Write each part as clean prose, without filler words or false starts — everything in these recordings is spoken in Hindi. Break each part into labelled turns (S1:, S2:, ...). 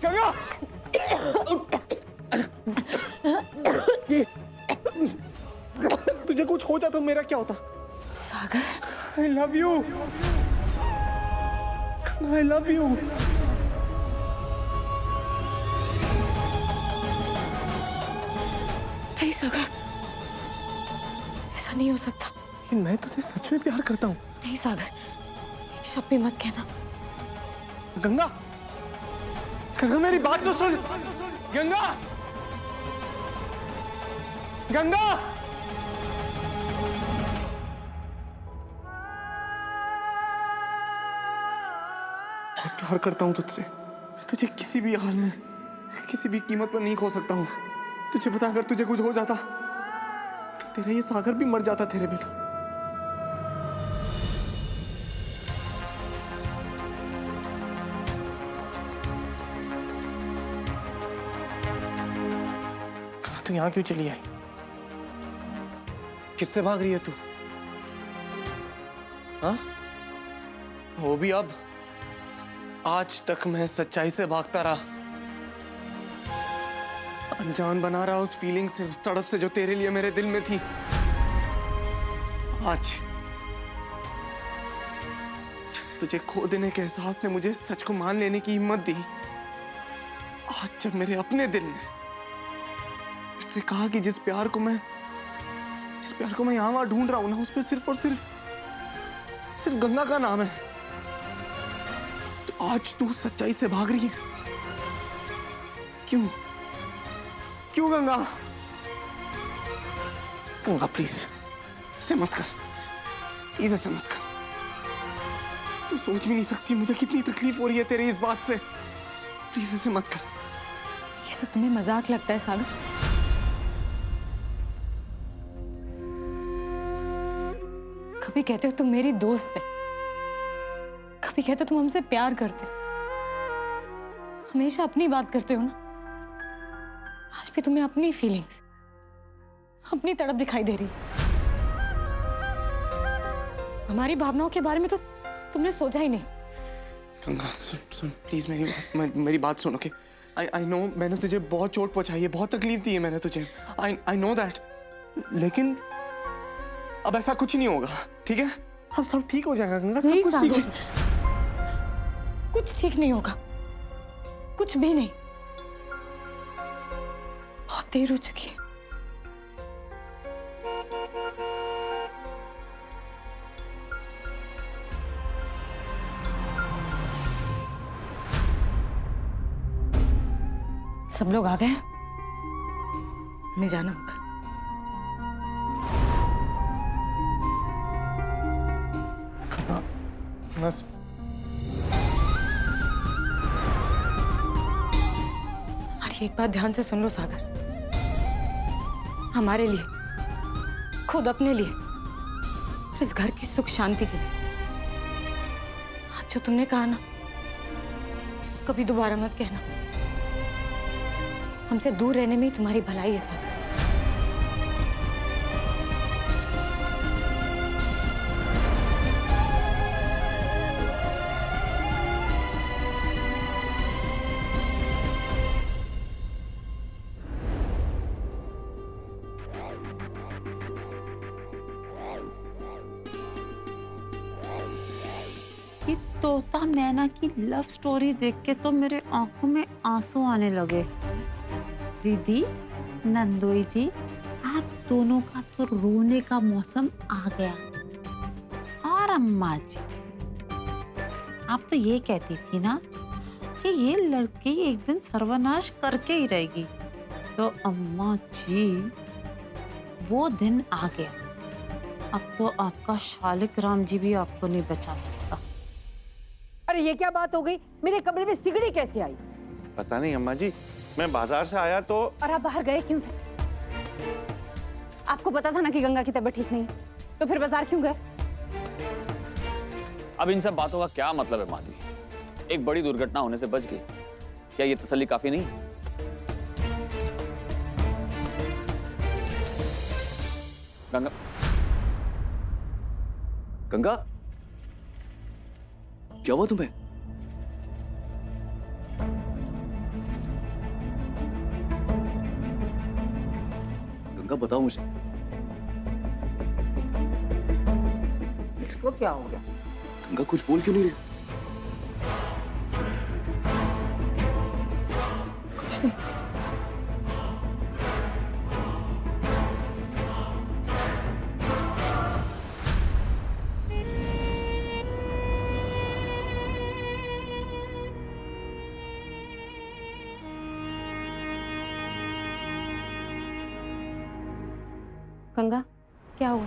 S1: गंगा ये तुझे कुछ हो जाता तो मेरा क्या होता?
S2: Sagar,
S1: I love you, I love you.
S2: नहीं सागर, ऐसा नहीं हो सकता।
S1: लेकिन मैं तुझे सच में प्यार करता हूँ।
S2: नहीं सागर, एक शब्द भी मत कहना।
S1: गंगा, गंगा मेरी बात तो सुन। गंगा, गंगा। बहुत प्यार करता हूँ तुझसे। मैं तुझे किसी भी हाल में, किसी भी कीमत पर नहीं खो सकता हूँ। तुझे पता, अगर तुझे कुछ हो जाता तो तेरा ये सागर भी मर जाता तेरे बिना। तू यहाँ क्यों चली आई? किससे भाग रही है तू? हाँ? वो भी अब? आज तक मैं सच्चाई से भागता रहा, अनजान बना रहा उस फीलिंग से, उस तड़प से जो तेरे लिए मेरे दिल में थी। आज तुझे खो देने के एहसास ने मुझे सच को मान लेने की हिम्मत दी। आज जब मेरे अपने दिल ने मुझसे कहा कि जिस प्यार को मैं यहाँ वहां ढूंढ रहा हूं ना, उसमें सिर्फ और सिर्फ गंगा का नाम है, तो आज तू सच्चाई से भाग रही है। क्यों? क्यों गंगा? गंगा प्लीज ऐसे मत कर, प्लीज ऐसे मत कर। तू सोच भी नहीं सकती मुझे कितनी तकलीफ हो रही है तेरी इस बात से। प्लीज ऐसे मत कर।
S2: ये सब तुम्हें मजाक लगता है सागर? कभी कहते हो तुम मेरी दोस्त है, कभी कहते हो तुम हमसे प्यार करते हो, हमेशा अपनी बात करते हो ना। आज भी तुम्हें अपनी फीलिंग्स, अपनी तड़प दिखाई दे रही है। हमारी भावनाओं के बारे में तो तुमने सोचा ही नहीं।
S1: गंगा सुन प्लीज मेरी बात सुन। ओके, आई नो मैंने तुझे बहुत चोट पहुंचाई है, बहुत तकलीफ दी है मैंने तुझे। आई नो दैट, लेकिन अब ऐसा कुछ नहीं होगा, ठीक है? अब सब ठीक हो जाएगा गंगा, सब
S2: नहीं
S1: कुछ ठीक हो
S2: सागर, कुछ ठीक नहीं होगा, कुछ भी नहीं। बहुत देर हो चुकी है। सब लोग आ गए, हमें जाना होगा।
S1: बस
S2: हमारी एक बात ध्यान से सुन लो सागर, हमारे लिए, खुद अपने लिए, और इस घर की सुख शांति के लिए, आज जो तुमने कहा ना, कभी दोबारा मत कहना। हमसे दूर रहने में ही तुम्हारी भलाई है सागर।
S3: कि तोता मैना की लव स्टोरी देख के तो मेरे आंखों में आंसू आने लगे। दीदी, नंदोई जी, आप दोनों का तो रोने का मौसम आ गया। और अम्मा जी, आप तो ये कहती थी ना कि ये लड़की एक दिन सर्वनाश करके ही रहेगी। तो अम्मा जी, वो दिन आ गया। अब तो आपका शालिक राम जी भी आपको नहीं बचा सकता।
S4: अरे ये क्या बात हो गई? मेरे कमरे में सिगड़ी कैसे आई?
S5: पता नहीं अम्मा जी, मैं बाजार से आया तो।
S4: और आप बाहर गए क्यों थे? आपको पता था ना कि गंगा की तबीयत ठीक नहीं है, तो फिर बाजार क्यों गए?
S6: अब इन सब बातों का क्या मतलब है माँ जी? एक बड़ी दुर्घटना होने से बच गई, क्या ये तसल्ली काफी नहीं? गंगा, गंगा, क्या हुआ तुम्हें?
S7: गंगा बताओ मुझे।
S4: इसको क्या हो गया?
S7: गंगा कुछ बोल क्यों नहीं रही?
S2: कुछ नहीं।
S8: गंगा, क्या हुआ?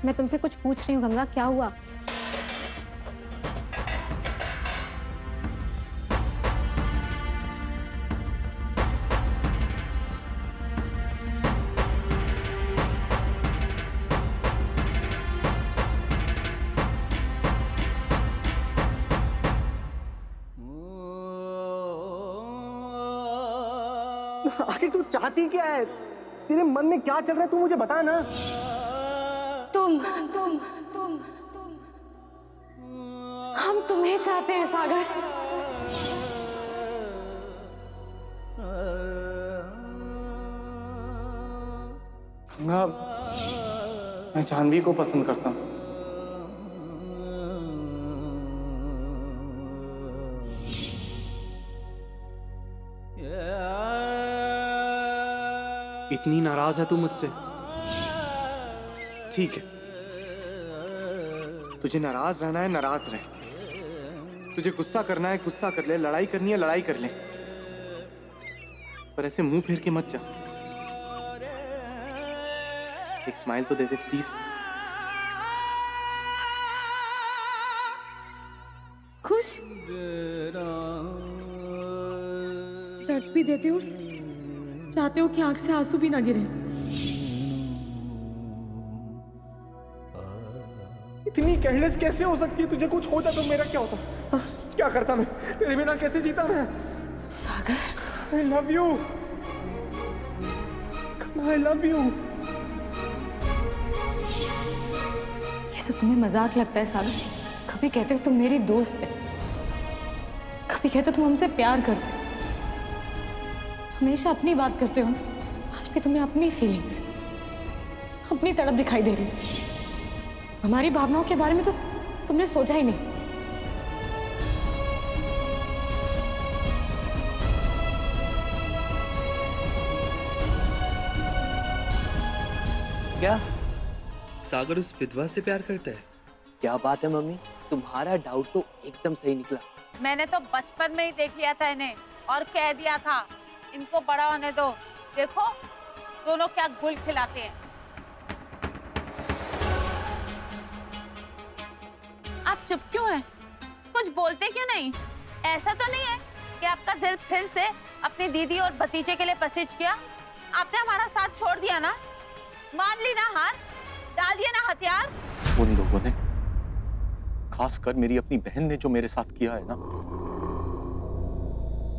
S8: मैं तुमसे कुछ पूछ रही हूँ गंगा, क्या हुआ?
S9: आखिर तू चाहती क्या है? तेरे मन में क्या चल रहा है तू मुझे बता ना।
S2: तुम हम तुम्हें चाहते हैं सागर।
S1: गंगा, मैं जाह्नवी को पसंद करता हूँ। इतनी नाराज है तू मुझसे? ठीक है, तुझे नाराज रहना है, नाराज रह। तुझे गुस्सा करना है, गुस्सा कर ले। लड़ाई करनी है, लड़ाई कर ले। पर ऐसे मुंह फेर के मत जा। एक स्माइल तो दे दे प्लीज।
S2: खुश? दर्द भी देते हो, चाहते हो कि आंख से आंसू भी ना गिरे।
S9: इतनी केयरलेस कैसे हो सकती है? तुझे कुछ हो जाता तो मेरा क्या होता? क्या करता मैं? तेरे बिना कैसे जीता मैं?
S2: सागर,
S9: I love you. I love you.
S2: ये सब तुम्हें मजाक लगता है सागर? कभी कहते हो तुम मेरी दोस्त है, कभी कहते हो तुम हमसे प्यार करते हो। हमेशा अपनी बात करते हो ना। आज भी तुम्हें अपनी फीलिंग्स, अपनी तड़प दिखाई दे रही है। हमारी भावनाओं के बारे में तो तुमने सोचा ही नहीं।
S10: क्या सागर उस विधवा से प्यार करता है? क्या बात है मम्मी, तुम्हारा डाउट तो एकदम सही निकला।
S3: मैंने तो बचपन में ही देख लिया था इन्हें और कह दिया था इनको बड़ा होने दो। देखो दोनों क्या गुल खिलाते हैं। आप चुप क्यों हैं? कुछ बोलते क्यों नहीं? ऐसा तो नहीं है कि आपका दिल फिर से अपनी दीदी और भतीजे के लिए पसीज गया? आपने हमारा साथ छोड़ दिया ना, मान ली ना हार, डाल दिया ना हथियार।
S6: उन लोगों ने, खासकर मेरी अपनी बहन ने जो मेरे साथ किया है ना,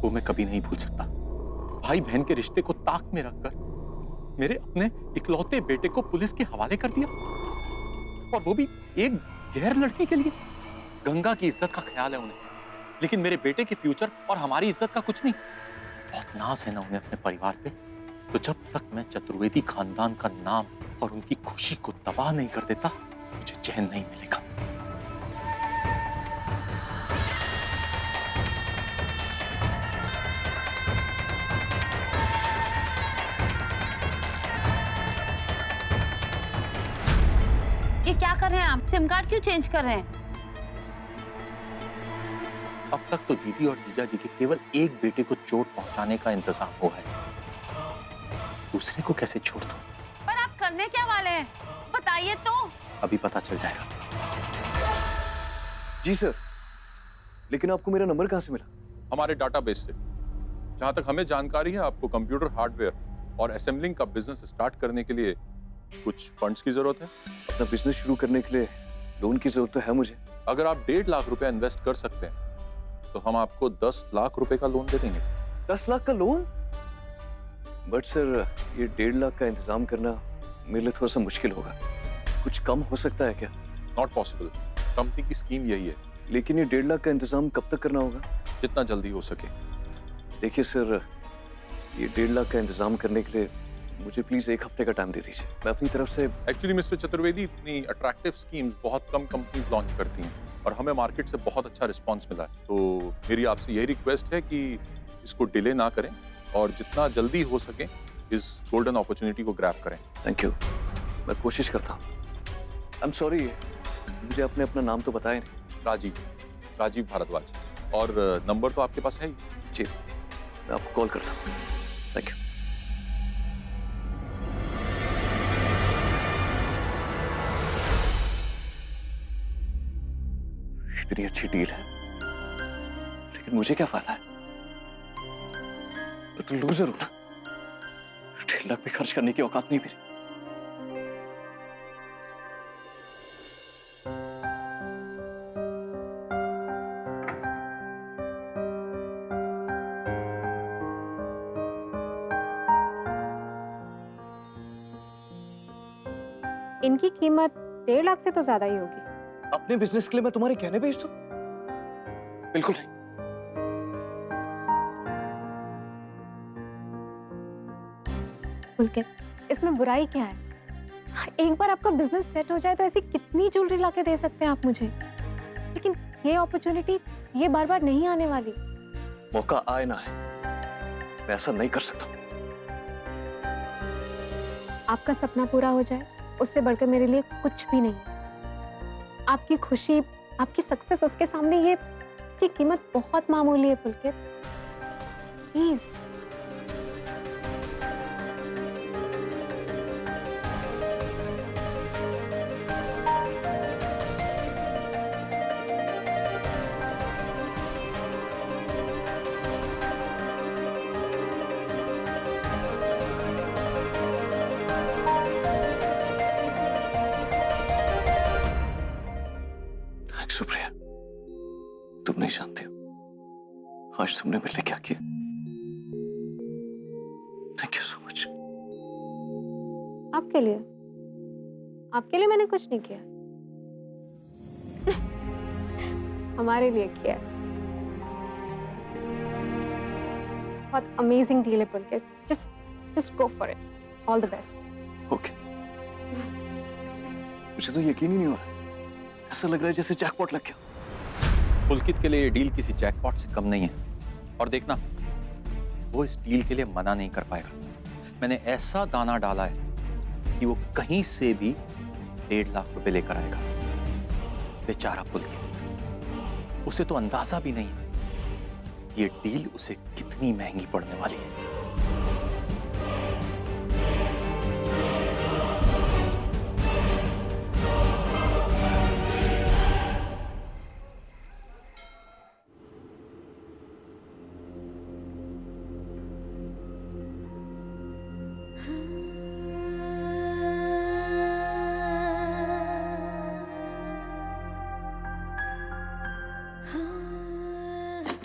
S6: वो मैं कभी नहीं भूल सकता। भाई बहन के रिश्ते को ताक में रखकर मेरे अपने इकलौते बेटे को पुलिस के हवाले कर दिया, और वो भी एक गैर लड़की के लिए। गंगा की इज्जत का ख्याल है उन्हें, लेकिन मेरे बेटे के फ्यूचर और हमारी इज्जत का कुछ नहीं। बहुत नाज है ना उन्हें अपने परिवार पे। तो जब तक मैं चतुर्वेदी खानदान का नाम और उनकी खुशी को तबाह नहीं कर देता, मुझे चैन नहीं मिलेगा।
S3: ये क्या कर रहे हैं आप? सिम कार्ड क्यों चेंज कर रहे हैं?
S6: अब तक तो दीदी और जीजा जी के केवल एक बेटे को चोट पहुंचाने का इंतजाम हुआ है, दूसरे को कैसे छोड़ दूं?
S3: पर आप करने क्या वाले हैं? बताइए तो।
S6: अभी पता चल जाएगा।
S7: जी सर, लेकिन आपको मेरा नंबर कहाँ से मिला?
S11: हमारे डाटाबेस से। जहां तक हमें जानकारी है, आपको कंप्यूटर हार्डवेयर और असेंबलिंग का बिजनेस स्टार्ट करने के लिए कुछ फंड्स की जरूरत है।
S7: अपना बिजनेस शुरू करने के लिए लोन की जरूरत तो है मुझे।
S11: अगर आप 1.5 लाख रुपए इन्वेस्ट कर सकते हैं तो हम आपको 10 लाख रुपए का लोन दे देंगे।
S7: 10 लाख का लोन? बट सर, ये 1.5 लाख का इंतजाम करना मेरे लिए थोड़ा सा मुश्किल होगा। कुछ कम हो सकता है क्या?
S11: Not possible. कंपनी की स्कीम यही है।
S7: लेकिन ये 1.5 लाख का इंतजाम कब तक करना होगा?
S11: जितना जल्दी हो सके।
S7: देखिए सर, ये 1.5 लाख का इंतजाम करने के लिए मुझे प्लीज 1 हफ्ते का टाइम दे दीजिए। मैं अपनी तरफ से
S11: एक्चुअली मिस्टर चतुर्वेदी, इतनी अट्रैक्टिव स्कीम्स बहुत कम कंपनीज लॉन्च करती हैं और हमें मार्केट से बहुत अच्छा रिस्पांस मिला है। तो मेरी आपसे यही रिक्वेस्ट है कि इसको डिले ना करें और जितना जल्दी हो सके इस गोल्डन अपॉर्चुनिटी को ग्रैब करें।
S7: थैंक यू, मैं कोशिश करता हूँ। आई एम सॉरी, मुझे आपने अपना नाम तो बताया नहीं।
S11: राजीव भारद्वाज। और नंबर तो आपके पास है ही।
S7: जी, मैं आपको कॉल करता हूँ। Thank you. इतनी अच्छी डील है, लेकिन मुझे क्या फायदा है? मैं तो लूजर हूं ना। 1.5 लाख भी खर्च करने की औकात नहीं मेरी।
S8: इनकी कीमत 1.5 लाख से तो ज्यादा ही होगी।
S7: अपने बिजनेस के लिए मैं तुम्हारे कहने पे दूं? बिल्कुल नहीं।
S8: पुलकित, इसमें बुराई क्या है? एक बार आपका बिजनेस सेट हो जाए तो ऐसी कितनी ज्वेलरी लाके दे सकते हैं आप मुझे। लेकिन ये अपॉर्चुनिटी ये बार बार नहीं आने वाली।
S7: मौका आए ना आए, मैं ऐसा नहीं कर सकता।
S8: आपका सपना पूरा हो जाए उससे बढ़कर मेरे लिए कुछ भी नहीं। आपकी खुशी, आपकी सक्सेस, उसके सामने ये इसकी कीमत बहुत मामूली है पुलकित। प्लीज।
S7: सुप्रिया, तुम नहीं जानती हो आज तुमने मेरे लिए क्या किया। Thank you so much.
S8: आपके लिए? आपके लिए मैंने कुछ नहीं किया। हमारे लिए किया। बहुत अमेजिंग डील है Pulkit. Just go for it. All the best.
S7: Okay. मुझे तो यकीन ही नहीं हो रहा। ऐसा लग रहा है जैसे जैकपॉट लग गया।
S6: पुलकित के लिए ये डील किसी जैकपॉट से कम नहीं है। और देखना, वो इस डील के लिए मना नहीं कर पाएगा। मैंने ऐसा दाना डाला है कि वो कहीं से भी 1.5 लाख रुपए लेकर आएगा। बेचारा पुलकित, उसे तो अंदाजा भी नहीं ये डील उसे कितनी महंगी पड़ने वाली है।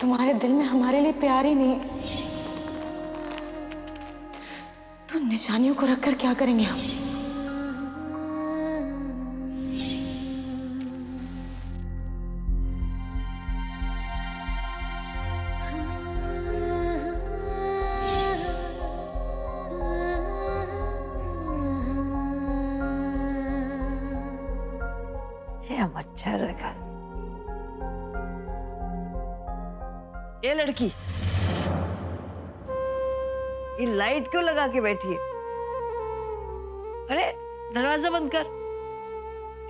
S2: तुम्हारे दिल में हमारे लिए प्यार ही नहीं, तो निशानियों को रखकर क्या करेंगे हम?
S4: मच्छर रखा। ये लड़की, ये लाइट क्यों लगा के बैठी है? अरे दरवाजा बंद कर।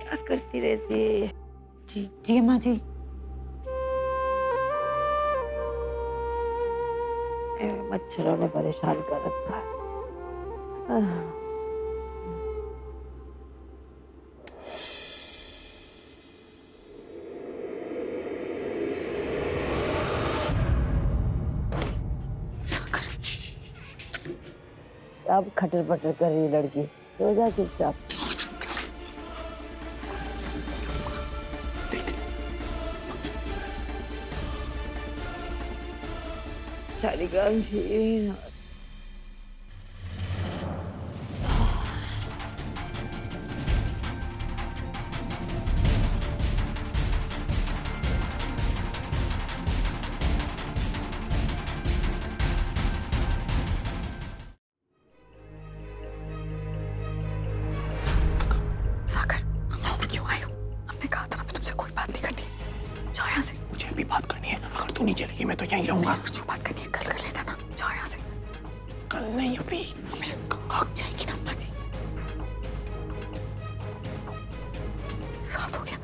S4: क्या करती रहती है?
S2: जी अम्मा जी।
S4: मच्छरों ने परेशान कर रखा है। अब खटर पटर कर रही लड़की, सो जा चुपचाप। सारी गंभीर
S1: तू नहीं चलेगी, मैं तो यहीं रहूंगा।
S2: जो बात करनी है कल कर लेना ना, जाओ यहाँ से।
S1: कल नहीं, अभी।
S2: भाग जाएगी ना अम्मा जी। साथ हो गया।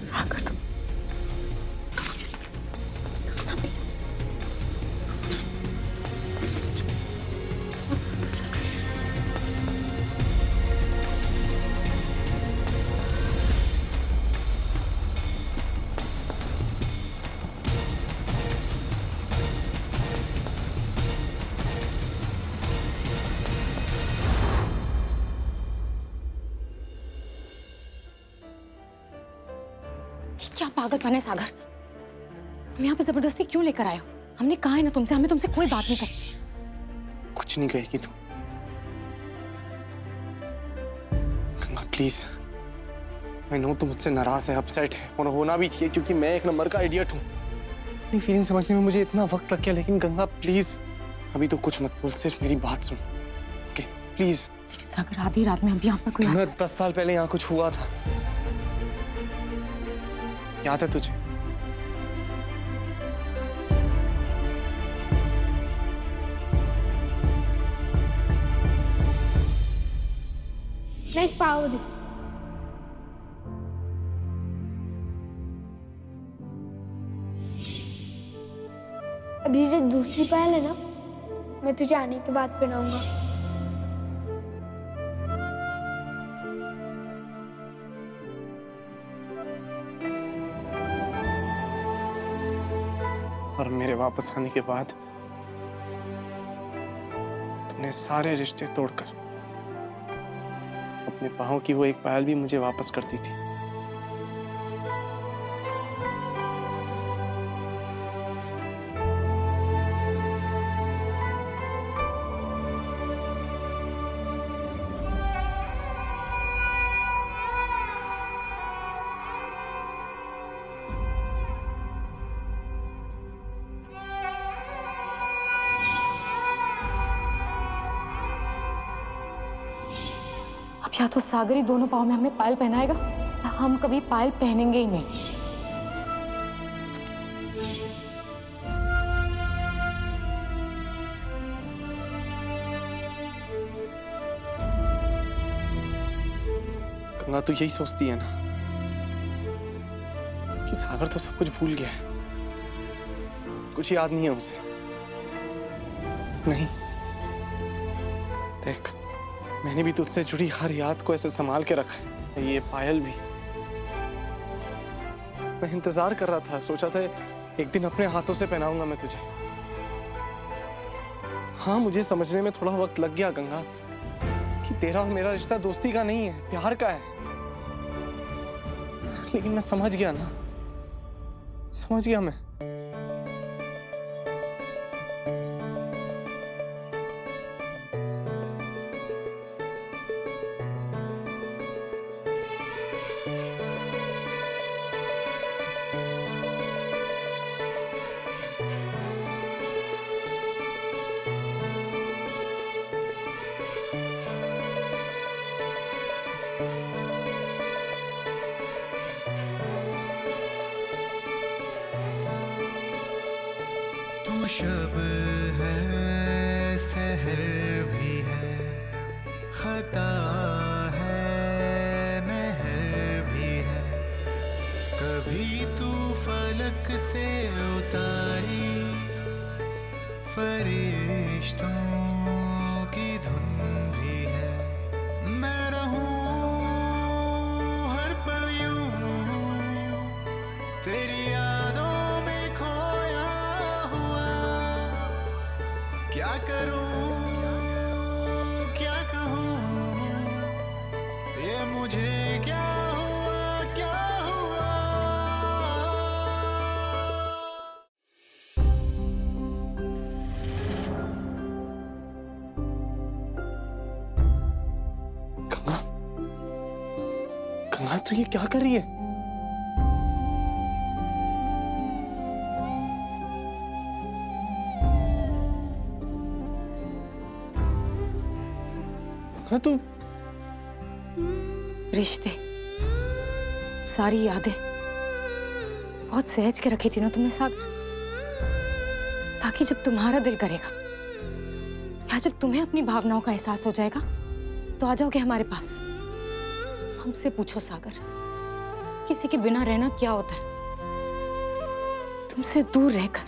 S2: सागर तुम क्या पागलपन है सागर? हम यहाँ पे जबरदस्ती क्यों लेकर आए हो? हमने कहा है ना तुमसे, हमें तुमसे कोई बात नहीं करनी।
S1: कुछ नहीं कहेगी तू। गंगा प्लीज, मैं नो तू मुझसे नाराज है, अपसेट है, और होना भी चाहिए क्योंकि मैं एक नंबर का इडियट हूँ। अपनी फीलिंग समझने में मुझे इतना वक्त लग गया, लेकिन गंगा प्लीज अभी तो कुछ मत बोल, सिर्फ मेरी बात सुन, ओके प्लीज।
S2: लेकिन सागर आधी रात में अभी यहाँ पर कोई
S1: गंगा 10 साल पहले यहाँ कुछ हुआ था, याद है तुझे?
S8: नहीं पाओगे। अभी जो दूसरी पायल है ना, मैं तुझे आने के बाद पहनाऊंगा।
S1: और मेरे वापस आने के बाद तुमने सारे रिश्ते तोड़कर अपने पाँव की वो एक पायल भी मुझे वापस कर दी थी।
S2: अब या तो सागर ही दोनों पाँव में हमें पायल पहनाएगा, या हम कभी पायल पहनेंगे ही नहीं।
S1: गंगा तू यही सोचती है ना कि सागर तो सब कुछ भूल गया है, कुछ याद नहीं है उसे? नहीं देख, मैंने भी तुझसे जुड़ी हर याद को ऐसे संभाल के रखा है, ये पायल भी। मैं इंतजार कर रहा था, सोचा था एक दिन अपने हाथों से पहनाऊंगा मैं तुझे। हाँ, मुझे समझने में थोड़ा वक्त लग गया गंगा कि तेरा और मेरा रिश्ता दोस्ती का नहीं है, प्यार का है, लेकिन मैं समझ गया ना, समझ गया मैं।
S12: तू शब है, सहर भी है, खता है, महर भी है। कभी तू फलक से उतारी फरिश्तों की धुन भी है। मैं रहूं हर पल यूं तेरी यादों में खोया हुआ। क्या करूं क्या कहूं, ये मुझे क्या हुआ क्या हुआ।
S1: हाँ, तो ये क्या कर रही है? हाँ, तो
S2: रिश्ते, सारी यादें बहुत सहज के रखी थी ना तुमने सागर, ताकि जब तुम्हारा दिल करेगा या जब तुम्हें अपनी भावनाओं का एहसास हो जाएगा तो आ जाओगे हमारे पास। हमसे पूछो सागर, किसी के बिना रहना क्या होता है? तुमसे दूर रहकर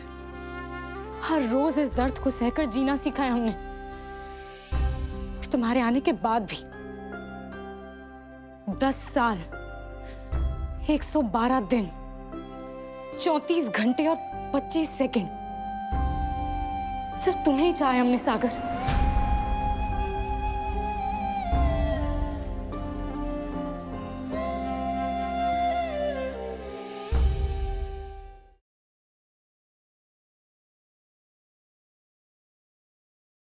S2: हर रोज इस दर्द को सहकर जीना सीखा है हमने। और तुम्हारे आने के बाद भी 10 साल, 112 दिन, 34 घंटे और 25 सेकंड सिर्फ तुम्हें ही चाहे हमने सागर।